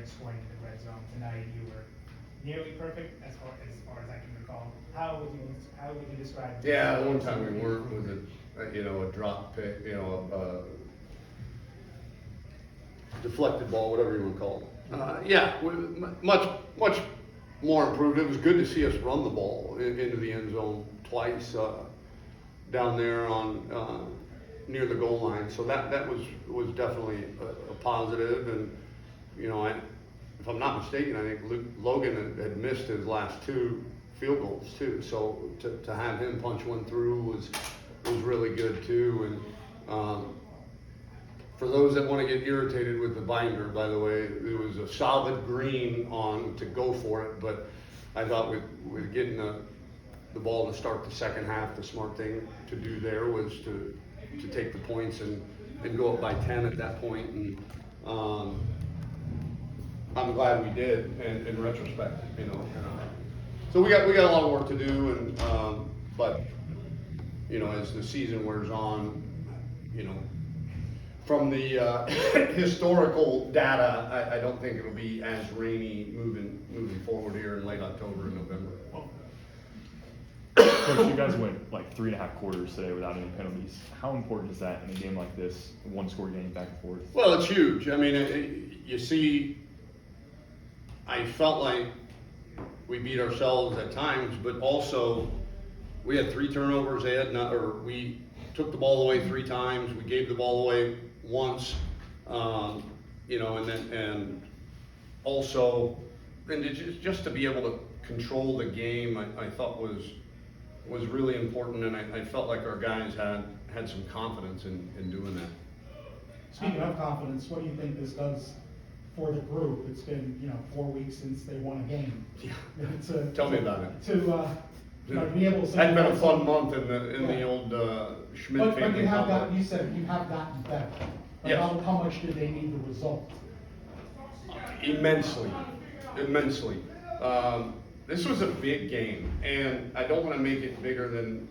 red swing in the red zone. Tonight you were nearly perfect as far as I can recall. How would you describe? Yeah, the one time we weren't was a drop pick, a deflected ball, whatever you would call it. Much more improved. It was good to see us run the ball into the end zone twice down there on near the goal line. So that was definitely a positive. And if I'm not mistaken, I think Logan had missed his last 2 field goals too. So to have him punch one through was really good too. And for those that want to get irritated with the binder, by the way, it was a solid green on to go for it. But I thought with getting the ball to start the second half, the smart thing to do there was to take the points and go up by 10 at that point. And I'm glad we did in retrospect, So we got a lot of work to do, and but as the season wears on, from the historical data, I don't think it'll be as rainy moving forward here in late October and November. Coach, you guys went like 3.5 quarters today without any penalties. How important is that in a game like this, one-score game back and forth? Well, it's huge. I mean, you see, I felt like we beat ourselves at times, but also we had 3 turnovers. We took the ball away 3 times. We gave the ball away once, and just to be able to control the game, I thought was really important, and I felt like our guys had some confidence in doing that. Speaking of confidence, what do you think this does for the group? It's been 4 weeks since they won a game. Yeah. Tell me about it. To be able to. Hadn't been a fun month in the old Schmidt family. But you said you have gotten better. Yes. How much did they need the result? Immensely. This was a big game, and I don't want to make it bigger than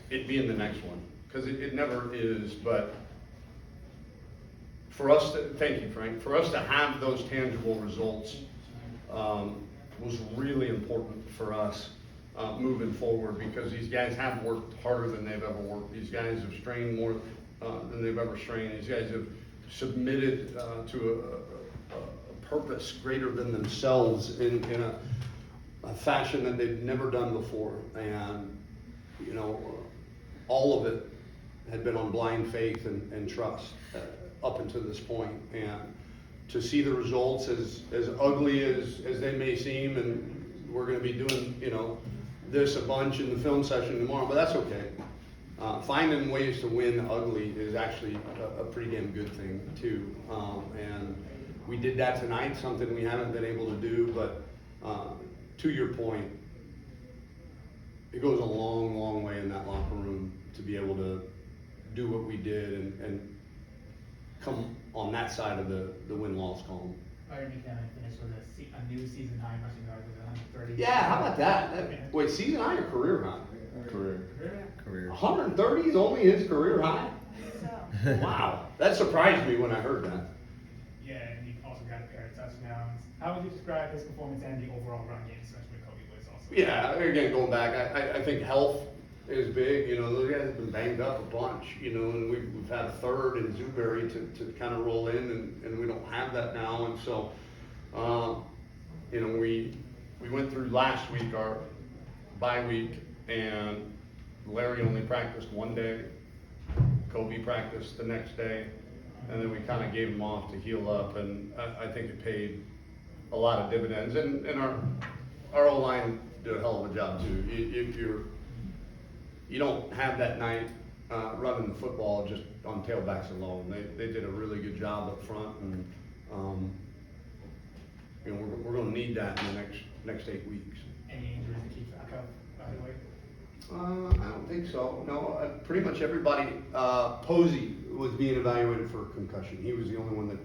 it being the next one, because it never is. But for us to, thank you, Frank, for us to have those tangible results was really important for us moving forward, because these guys have worked harder than they've ever worked. These guys have strained more than they've ever strained. These guys have submitted to a purpose greater than themselves in a fashion that they've never done before. And, all of it had been on blind faith and trust up until this point. And to see the results as ugly as they may seem, and we're going to be doing, this a bunch in the film session tomorrow, but that's okay. Finding ways to win ugly is actually a pretty damn good thing too. And we did that tonight, something we haven't been able to do, but to your point, it goes a long, long way in that locker room to be able to do what we did and come on that side of the win-loss column. Byron Buchanan finished with a new season high rushing yards with 130. Yeah, how about that? Wait, season high or career high? Career. 130 is only his career high? So. Wow, that surprised me when I heard that. Yeah, and he also got a pair of touchdowns. How would you describe his performance and the overall run game, especially with Kobe Woods also? Yeah, again, going back, I think health is big. Those guys have been banged up a bunch, and we've had a third in Zewberry to kind of roll in, and we don't have that now. And so, we went through last week, our bye week, and Larry only practiced one day. Kobe practiced the next day, and then we kind of gave him off to heal up, and I think it paid a lot of dividends. And our O-line did a hell of a job too. If you don't have that night running the football just on tailbacks alone. They did a really good job up front, and we're going to need that in the next 8 weeks. Any injuries to keep track of, by the way? I don't think so. No, pretty much everybody. Posey was being evaluated for concussion. He was the only one that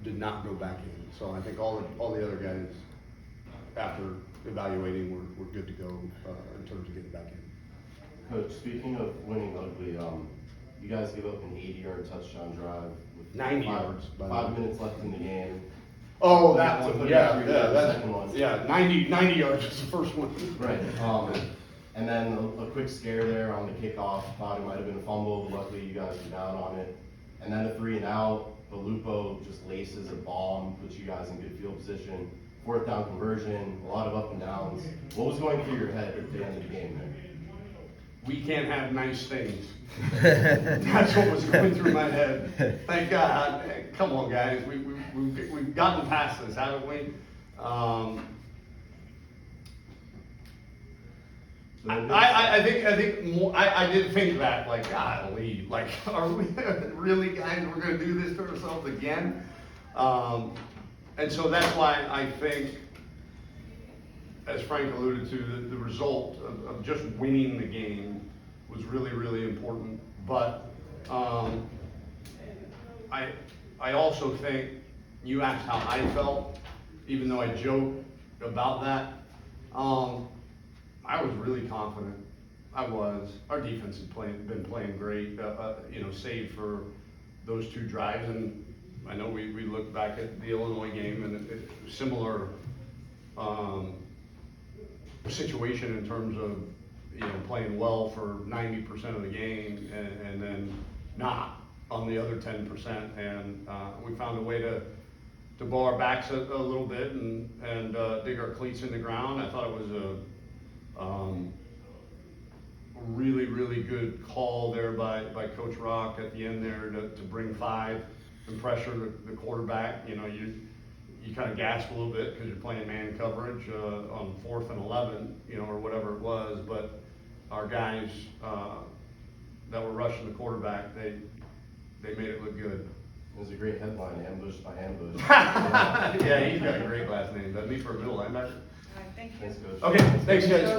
did not go back in. So I think all the other guys, after evaluating, were good to go in terms of getting back in. Coach, speaking of winning ugly, You guys give up an 80-yard touchdown drive with 90 yards, by the way. 5 minutes left in the game. Oh, that So one, put yeah, it through yeah, the that's, second one. yeah, 90 yards is the first one. Right. And then a quick scare there on the kickoff. Thought it might have been a fumble, but luckily you guys were down on it. And then a 3 and out. The Lupo just laces a bomb, puts you guys in good field position. 4th down conversion, a lot of up and downs. What was going through your head at the end of the game there? We can't have nice things. That's what was going through my head. Thank God. Come on, guys. We've gotten past this, haven't we? I think more, I did think that, like, golly, like, are we really, guys, we're gonna do this to ourselves again? And so that's why I think, as Frank alluded to, the result of just winning the game was really, really important. But I also think, you asked how I felt, even though I joked about that. I was really confident. I was. Our defense had been playing great, save for those 2 drives. And I know we looked back at the Illinois game, and it similar situation in terms of playing well for 90% of the game and then not on the other 10%. And we found a way to bow our backs a little bit and dig our cleats in the ground. I thought it was a really, really good call there by Coach Rock at the end there to bring 5 and pressure the quarterback. You kind of gasp a little bit because you're playing man coverage on 4th and 11, or whatever it was. But our guys that were rushing the quarterback, they made it look good. It was a great headline, ambush by ambush. Yeah, he's got a great last name, doesn't he, for a middle linebacker? Thank you. Thanks, Coach. Okay, thanks, guys.